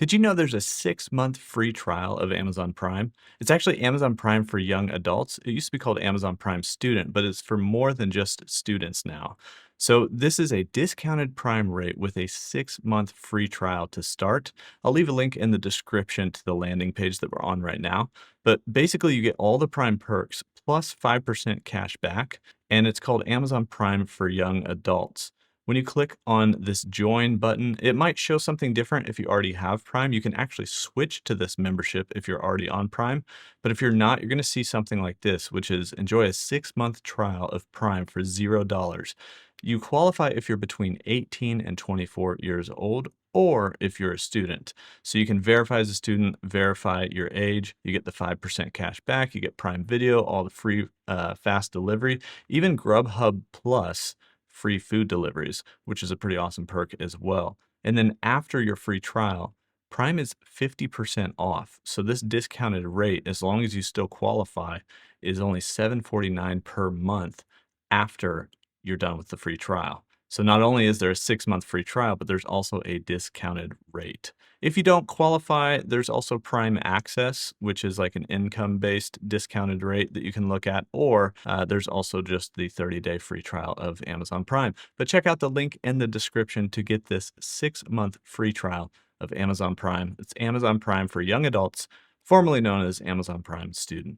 Did you know there's a 6-month free trial of Amazon Prime? It's actually Amazon Prime for young adults. It used to be called Amazon Prime Student, but it's for more than just students now. So this is a discounted Prime rate with a 6-month free trial to start. I'll leave a link in the description to the landing page that we're on right now. But basically, you get all the Prime perks plus 5% cash back, and it's called Amazon Prime for young adults. When you click on this join button, it might show something different if you already have Prime. You can actually switch to this membership if you're already on Prime. But if you're not, you're going to see something like this, which is enjoy a 6-month trial of Prime for $0. You qualify if you're between 18 and 24 years old, or if you're a student. So you can verify as a student, verify your age, you get the 5% cash back, you get Prime Video, all the free fast delivery, even Grubhub Plus free food deliveries, which is a pretty awesome perk as well. And then after your free trial, Prime is 50% off. So this discounted rate, as long as you still qualify, is only $7.49 per month after you're done with the free trial. So not only is there a 6-month free trial, but there's also a discounted rate. If you don't qualify, there's also Prime Access, which is like an income-based discounted rate that you can look at, or there's also just the 30-day free trial of Amazon Prime. But check out the link in the description to get this 6-month free trial of Amazon Prime. It's Amazon Prime for young adults, formerly known as Amazon Prime Student.